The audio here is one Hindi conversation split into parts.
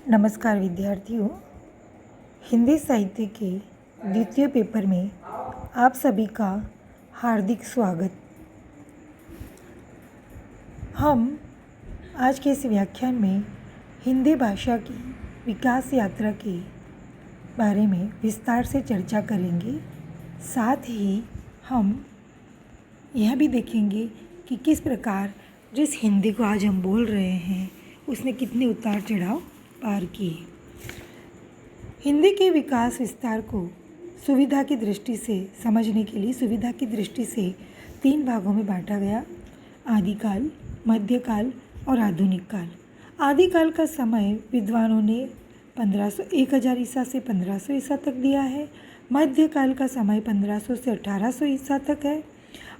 नमस्कार विद्यार्थियों, हिंदी साहित्य के द्वितीय पेपर में आप सभी का हार्दिक स्वागत। हम आज के इस व्याख्यान में हिंदी भाषा की विकास यात्रा के बारे में विस्तार से चर्चा करेंगे। साथ ही हम यह भी देखेंगे कि किस प्रकार जिस हिंदी को आज हम बोल रहे हैं उसने कितने उतार चढ़ाव पार किए। हिंदी के विकास विस्तार को सुविधा की दृष्टि से समझने के लिए सुविधा की दृष्टि से 3 भागों में बांटा गया: आदिकाल, मध्यकाल और आधुनिक काल। आदिकाल का समय विद्वानों ने 1000 ईसा से 1500 ईसा तक दिया है। मध्यकाल का समय 1500 से 1800 ईसा तक है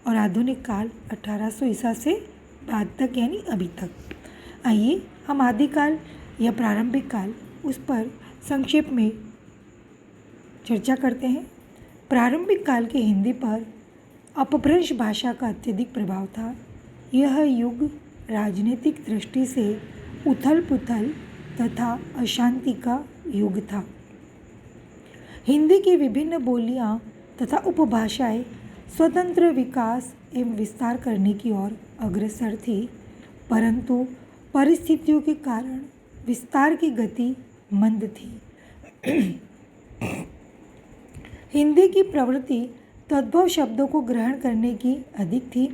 और आधुनिक काल 1800 ईसा से बाद तक, यानी अभी तक। आइए हम आदिकाल या प्रारंभिक काल उस पर संक्षेप में चर्चा करते हैं। प्रारंभिक काल के हिंदी पर अपभ्रंश भाषा का अत्यधिक प्रभाव था। यह युग राजनीतिक दृष्टि से उथल पुथल तथा अशांति का युग था। हिंदी की विभिन्न बोलियां तथा उपभाषाएं स्वतंत्र विकास एवं विस्तार करने की ओर अग्रसर थी, परंतु परिस्थितियों के कारण विस्तार की गति मंद थी। हिंदी की प्रवृत्ति तद्भव शब्दों को ग्रहण करने की अधिक थी।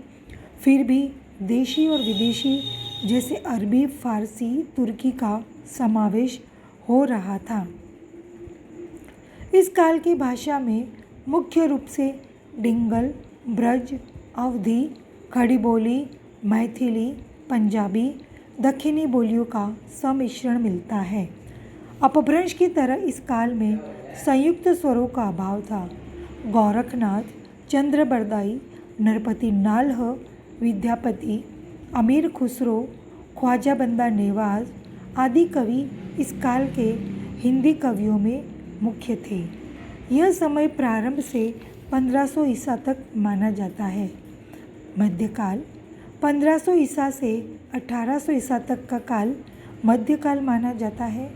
फिर भी देशी और विदेशी जैसे अरबी, फारसी, तुर्की का समावेश हो रहा था। इस काल की भाषा में मुख्य रूप से डिंगल, ब्रज, अवधी, खड़ी बोली, मैथिली, पंजाबी, दक्षिणी बोलियों का सम्मिश्रण मिलता है। अपभ्रंश की तरह इस काल में संयुक्त स्वरों का अभाव था। गोरखनाथ, चंद्रबरदाई, नरपति नाल्ह, विद्यापति, अमीर खुसरो, ख्वाजा बंदा नेवाज आदि कवि इस काल के हिंदी कवियों में मुख्य थे। यह समय प्रारंभ से 1500 ईसा तक माना जाता है। मध्यकाल 1500 ईसा से 1800 ईसा तक का काल मध्यकाल माना जाता है।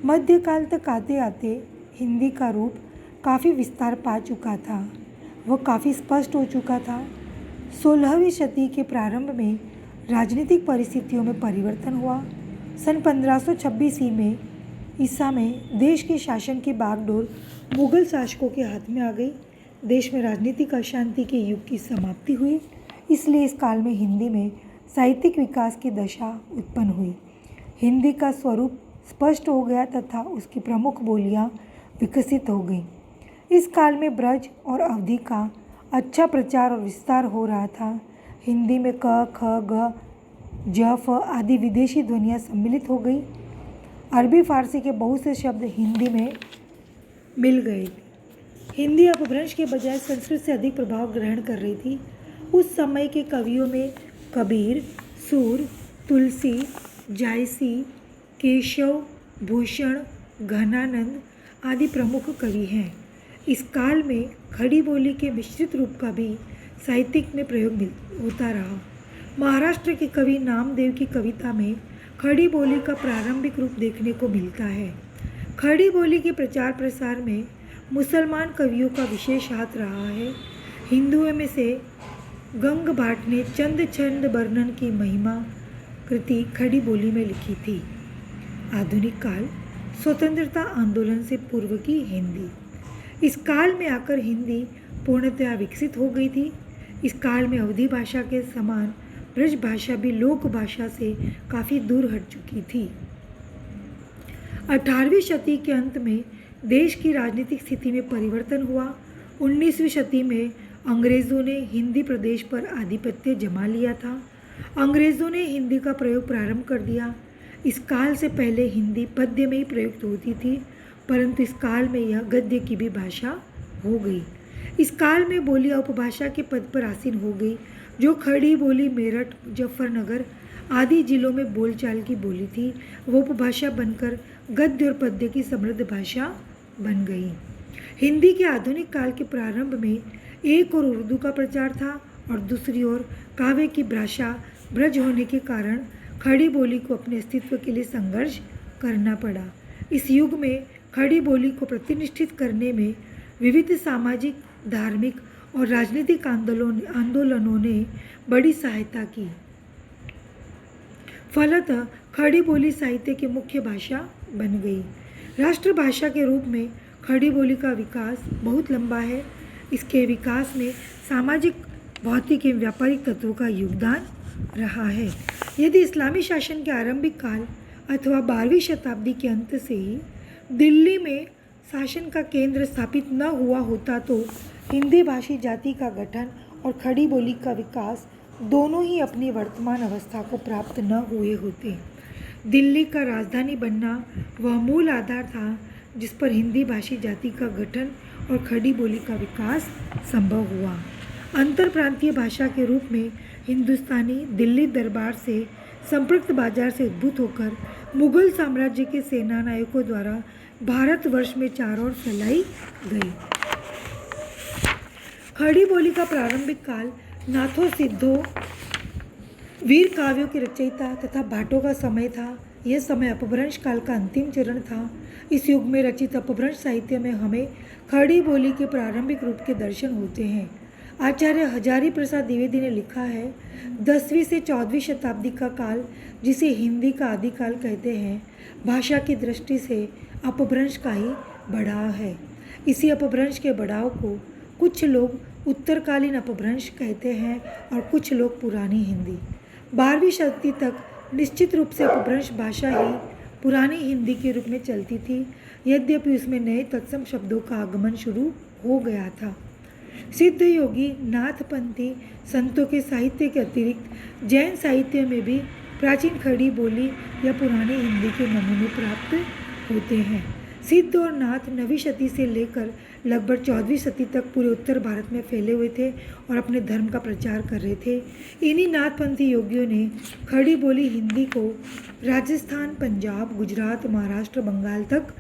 मध्यकाल तक आते आते हिंदी का रूप काफ़ी विस्तार पा चुका था, वह काफ़ी स्पष्ट हो चुका था। 16वीं शती के प्रारंभ में राजनीतिक परिस्थितियों में परिवर्तन हुआ। सन 1526 ईसा में देश के शासन की बागडोर मुगल शासकों के हाथ में आ गई। देश में राजनीतिक अशांति के युग की समाप्ति हुई। इसलिए इस काल में हिंदी में साहित्यिक विकास की दशा उत्पन्न हुई। हिंदी का स्वरूप स्पष्ट हो गया तथा उसकी प्रमुख बोलियां विकसित हो गईं। इस काल में ब्रज और अवधी का अच्छा प्रचार और विस्तार हो रहा था। हिंदी में क, ख, ग, ज, फ आदि विदेशी ध्वनियाँ सम्मिलित हो गई। अरबी फारसी के बहुत से शब्द हिंदी में मिल गए। हिंदी अपभ्रंश के बजाय संस्कृत से अधिक प्रभाव ग्रहण कर रही थी। उस समय के कवियों में कबीर, सूर, तुलसी, जायसी, केशव, भूषण, घनानंद आदि प्रमुख कवि हैं। इस काल में खड़ी बोली के मिश्रित रूप का भी साहित्यिक में प्रयोग होता रहा। महाराष्ट्र के कवि नामदेव की कविता में खड़ी बोली का प्रारंभिक रूप देखने को मिलता है। खड़ी बोली के प्रचार प्रसार में मुसलमान कवियों का विशेष हाथ रहा है। हिंदुओं में से गंग भाट ने चंद छंद वर्णन की महिमा कृति खड़ी बोली में लिखी थी। आधुनिक काल स्वतंत्रता आंदोलन से पूर्व की हिंदी। इस काल में आकर हिंदी पूर्णतया विकसित हो गई थी। इस काल में अवधी भाषा के समान ब्रज भाषा भी लोक भाषा से काफ़ी दूर हट चुकी थी। 18वीं शती के अंत में देश की राजनीतिक स्थिति में परिवर्तन हुआ। 19वीं शती में अंग्रेज़ों ने हिंदी प्रदेश पर आधिपत्य जमा लिया था। अंग्रेज़ों ने हिंदी का प्रयोग प्रारंभ कर दिया। इस काल से पहले हिंदी पद्य में ही प्रयुक्त होती थी, परंतु इस काल में यह गद्य की भी भाषा हो गई। इस काल में बोलियां उपभाषा के पद पर आसीन हो गई। जो खड़ी बोली मेरठ, मुजफ्फरनगर आदि जिलों में बोलचाल की बोली थी, वो उपभाषा बनकर गद्य और पद्य की समृद्ध भाषा बन गई। हिंदी के आधुनिक काल के प्रारंभ में एक और उर्दू का प्रचार था और दूसरी ओर काव्य की भाषा ब्रज होने के कारण खड़ी बोली को अपने अस्तित्व के लिए संघर्ष करना पड़ा। इस युग में खड़ी बोली को प्रतिष्ठित करने में विविध सामाजिक, धार्मिक और राजनीतिक आंदोलनों ने बड़ी सहायता की। फलतः खड़ी बोली साहित्य की मुख्य भाषा बन गई। राष्ट्रभाषा के रूप में खड़ी बोली का विकास बहुत लंबा है। इसके विकास में सामाजिक, भौतिक एवं व्यापारिक तत्वों का योगदान रहा है। यदि इस्लामी शासन के आरंभिक काल अथवा 12वीं शताब्दी के अंत से ही दिल्ली में शासन का केंद्र स्थापित न हुआ होता तो हिंदी भाषी जाति का गठन और खड़ी बोली का विकास दोनों ही अपनी वर्तमान अवस्था को प्राप्त न हुए होते। दिल्ली का राजधानी बनना वह मूल आधार था जिस पर हिंदी भाषी जाति का गठन और खड़ी बोली का विकास संभव हुआ। अंतर प्रांतीय भाषा के रूप में हिंदुस्तानी दिल्ली दरबार से संपर्क बाजार से उद्भूत होकर मुगल साम्राज्य के सेना नायकों द्वारा भारतवर्ष में चारों ओर फैलाई गई। खड़ी बोली का प्रारंभिक काल नाथों सिद्धों, वीर काव्यों के रचयिता तथा भाटों का समय था। यह समय अपभ्रंश काल का अंतिम चरण था। इस युग में रचित अपभ्रंश साहित्य में हमें खड़ी बोली के प्रारंभिक रूप के दर्शन होते हैं। आचार्य हजारी प्रसाद द्विवेदी ने लिखा है, 10वीं से 14वीं शताब्दी का काल जिसे हिंदी का आदिकाल कहते हैं, भाषा की दृष्टि से अपभ्रंश का ही बढ़ाव है। इसी अपभ्रंश के बढ़ाव को कुछ लोग उत्तरकालीन अपभ्रंश कहते हैं और कुछ लोग पुरानी हिंदी। 12वीं शताब्दी तक निश्चित रूप से अपभ्रंश भाषा ही पुरानी हिंदी के रूप में चलती थी, यद्यपि उसमें नए तत्सम शब्दों का आगमन शुरू हो गया था। सिद्ध योगी नाथपंथी संतों के साहित्य के अतिरिक्त जैन साहित्य में भी प्राचीन खड़ी बोली या पुरानी हिंदी के नमूने प्राप्त होते हैं। सिद्ध और नाथ 9वीं शती से लेकर लगभग 14वीं शती तक पूरे उत्तर भारत में फैले हुए थे और अपने धर्म का प्रचार कर रहे थे। इन्हीं नाथपंथी योगियों ने खड़ी बोली हिंदी को राजस्थान, पंजाब, गुजरात, महाराष्ट्र, बंगाल तक